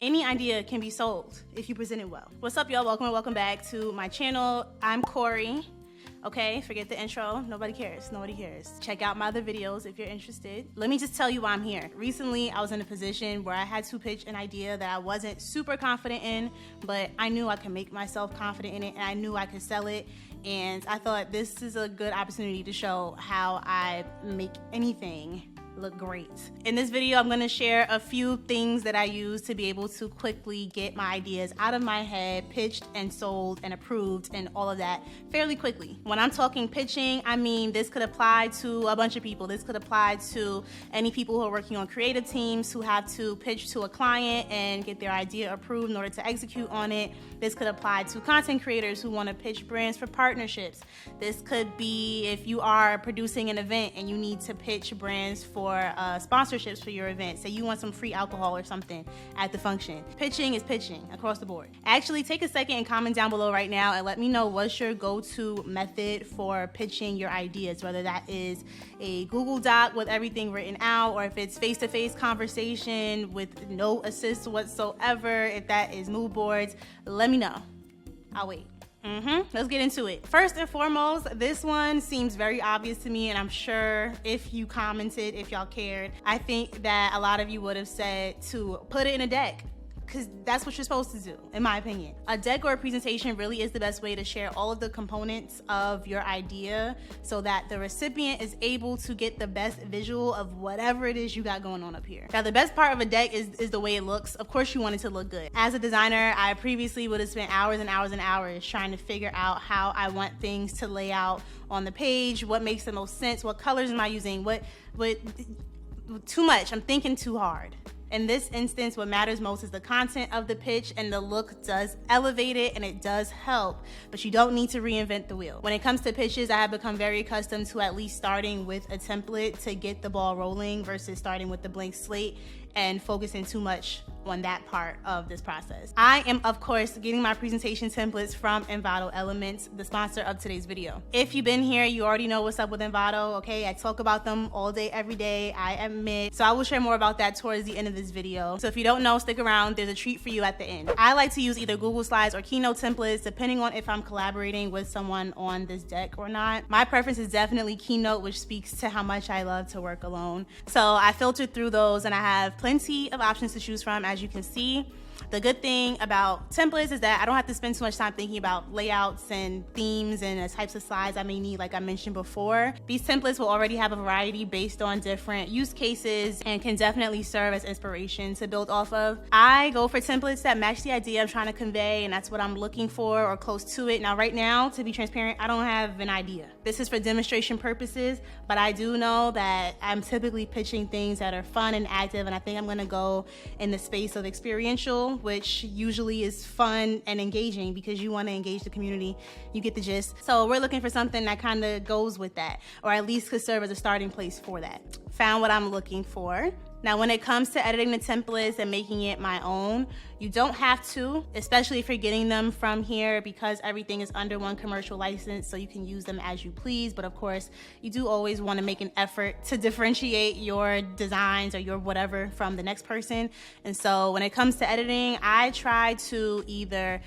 Any idea can be sold if you present it well. What's up, y'all? Welcome and welcome back to my channel. I'm Corey. Okay, forget the intro. Nobody cares. Nobody cares. Check out my other videos if you're interested. Let me just tell you why I'm here. Recently, I was in a position where I had to pitch an idea that I wasn't super confident in, but I knew I could make myself confident in it, and I knew I could sell it. And I thought this is a good opportunity to show how I make anything look great. In this video, I'm gonna share a few things that I use to be able to quickly get my ideas out of my head, pitched and sold and approved and all of that fairly quickly. When I'm talking pitching, I mean this could apply to a bunch of people. This could apply to any people who are working on creative teams who have to pitch to a client and get their idea approved in order to execute on it. This could apply to content creators who want to pitch brands for partnerships. This could be if you are producing an event and you need to pitch brands for sponsorships for your event. Say you want some free alcohol or something at the function. Pitching is pitching across the board. Actually, take a second and comment down below right now and let me know what's your go-to method for pitching your ideas, whether that is a Google Doc with everything written out, or if it's face-to-face conversation with no assist whatsoever, if that is mood boards. Let me know. I'll wait. Let's get into it. First and foremost, this one seems very obvious to me, and I'm sure if you commented, if y'all cared, I think that a lot of you would have said to put it in a deck, because that's what you're supposed to do, in my opinion. A deck or a presentation really is the best way to share all of the components of your idea so that the recipient is able to get the best visual of whatever it is you got going on up here. Now, the best part of a deck is the way it looks. Of course, you want it to look good. As a designer, I previously would have spent hours and hours and hours trying to figure out how I want things to lay out on the page, what makes the most sense, what colors am I using, what too much. I'm thinking too hard. In this instance, what matters most is the content of the pitch, and the look does elevate it and it does help, but you don't need to reinvent the wheel. When it comes to pitches, I have become very accustomed to at least starting with a template to get the ball rolling versus starting with the blank slate and focusing too much on that part of this process. I am, of course, getting my presentation templates from Envato Elements, the sponsor of today's video. If you've been here, you already know what's up with Envato, okay? I talk about them all day, every day, I admit. So I will share more about that towards the end of this video. So if you don't know, stick around, there's a treat for you at the end. I like to use either Google Slides or Keynote templates, depending on if I'm collaborating with someone on this deck or not. My preference is definitely Keynote, which speaks to how much I love to work alone. So I filtered through those and I have plenty of options to choose from, as you can see. The good thing about templates is that I don't have to spend too much time thinking about layouts and themes and the types of slides I may need, like I mentioned before. These templates will already have a variety based on different use cases and can definitely serve as inspiration to build off of. I go for templates that match the idea I'm trying to convey, and that's what I'm looking for or close to it. Now, right now, to be transparent, I don't have an idea. This is for demonstration purposes, but I do know that I'm typically pitching things that are fun and active, and I think I'm gonna go in the space of experiential, which usually is fun and engaging because you want to engage the community. You get the gist. So we're looking for something that kind of goes with that, or at least could serve as a starting place for that. Found what I'm looking for. Now, when it comes to editing the templates and making it my own, you don't have to, especially if you're getting them from here, because everything is under one commercial license, so you can use them as you please. But of course, you do always want to make an effort to differentiate your designs or your whatever from the next person. And so when it comes to editing, I try to either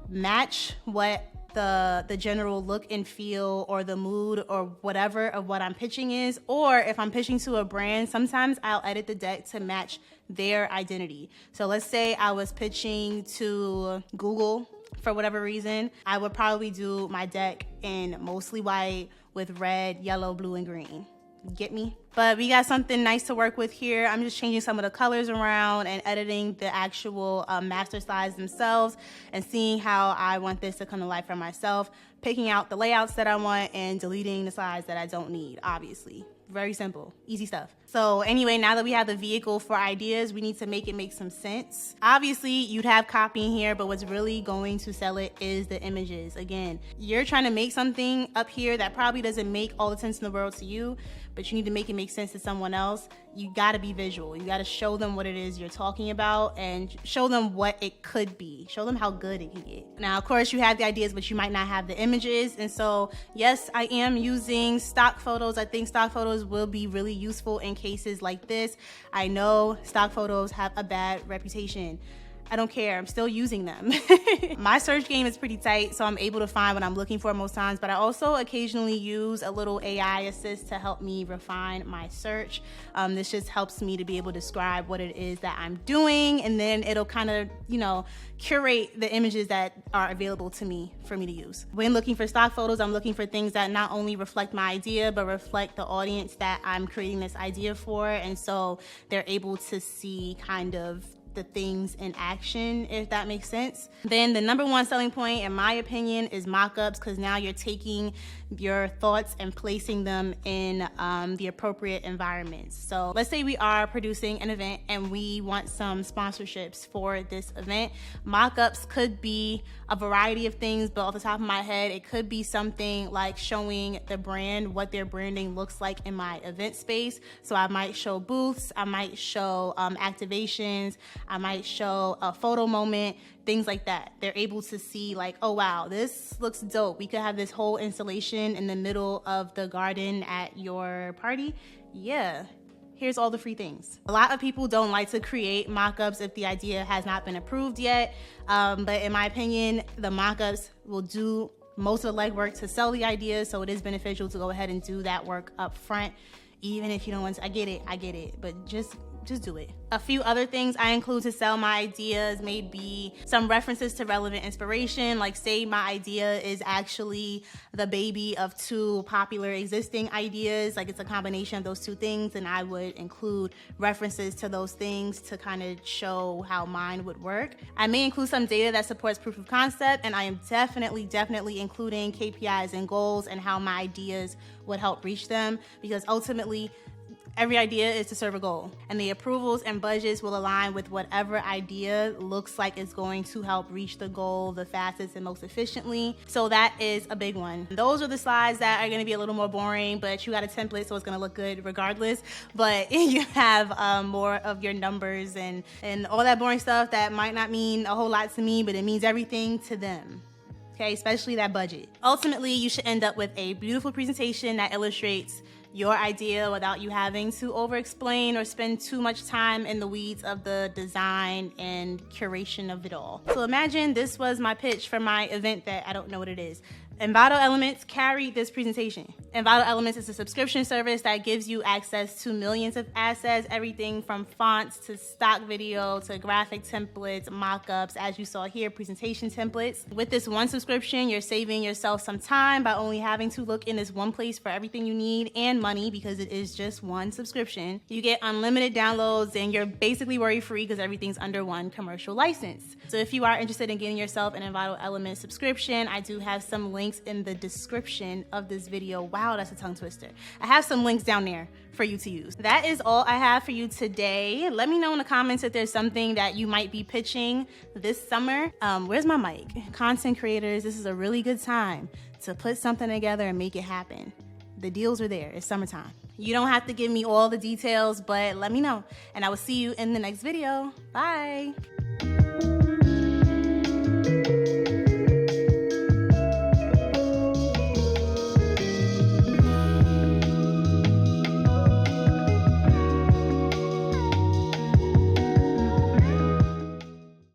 match what the general look and feel or the mood or whatever of what I'm pitching is, or if I'm pitching to a brand, sometimes I'll edit the deck to match their identity. So let's say I was pitching to Google for whatever reason, I would probably do my deck in mostly white with red, yellow, blue, and green. Get me? But we got something nice to work with here. I'm just changing some of the colors around and editing the actual master slides themselves and seeing how I want this to come to life for myself, picking out the layouts that I want and deleting the slides that I don't need, obviously. Very simple, easy stuff. So anyway, now that we have the vehicle for ideas, we need to make it make some sense. Obviously, you'd have copy in here, but what's really going to sell it is the images. Again, you're trying to make something up here that probably doesn't make all the sense in the world to you, but you need to make it make sense to someone else. You gotta be visual. You gotta show them what it is you're talking about and show them what it could be. Show them how good it can get. Now, of course, you have the ideas, but you might not have the images. And so, yes, I am using stock photos. I think stock photos will be really useful in cases like this. I know stock photos have a bad reputation. I don't care. I'm still using them. My search game is pretty tight, so I'm able to find what I'm looking for most times, but I also occasionally use a little AI assist to help me refine my search. This just helps me to be able to describe what it is that I'm doing, and then it'll kind of, you know, curate the images that are available to me for me to use. When looking for stock photos, I'm looking for things that not only reflect my idea, but reflect the audience that I'm creating this idea for, and so they're able to see kind of the things in action, if that makes sense. Then the number one selling point, in my opinion, is mock-ups, because now you're taking your thoughts and placing them in the appropriate environments. So let's say we are producing an event and we want some sponsorships for this event. Mock-ups could be a variety of things, but off the top of my head, it could be something like showing the brand what their branding looks like in my event space. So I might show booths, I might show activations, I might show a photo moment, things like that. They're able to see like, oh wow, this looks dope. We could have this whole installation in the middle of the garden at your party. Yeah, here's all the free things. A lot of people don't like to create mock-ups if the idea has not been approved yet. But in my opinion, the mock-ups will do most of the legwork to sell the idea. So it is beneficial to go ahead and do that work up front. Even if you don't want to, I get it, but just do it. A few other things I include to sell my ideas may be some references to relevant inspiration, like say my idea is actually the baby of two popular existing ideas, like it's a combination of those two things, and I would include references to those things to kind of show how mine would work. I may include some data that supports proof of concept, and I am definitely including KPIs and goals and how my ideas would help reach them, because ultimately every idea is to serve a goal, and the approvals and budgets will align with whatever idea looks like it's going to help reach the goal the fastest and most efficiently. So that is a big one. Those are the slides that are going to be a little more boring, but you got a template, so it's going to look good regardless. But you have more of your numbers and all that boring stuff that might not mean a whole lot to me, but it means everything to them. Okay, especially that budget. Ultimately, you should end up with a beautiful presentation that illustrates your idea without you having to over-explain or spend too much time in the weeds of the design and curation of it all. So imagine this was my pitch for my event that I don't know what it is. Envato Elements carried this presentation. Envato Elements is a subscription service that gives you access to millions of assets, everything from fonts to stock video to graphic templates, mock-ups, as you saw here, presentation templates. With this one subscription, you're saving yourself some time by only having to look in this one place for everything you need, and money, because it is just one subscription. You get unlimited downloads, and you're basically worry-free because everything's under one commercial license. So if you are interested in getting yourself an Envato Elements subscription, I do have some links in the description of this video. Wow, that's a tongue twister. I have some links down there for you to use. That is all I have for you today. Let me know in the comments if there's something that you might be pitching this summer. Where's my mic? Content creators, this is a really good time to put something together and make it happen. The deals are there. It's summertime. You don't have to give me all the details, but let me know, and I will see you in the next video. Bye.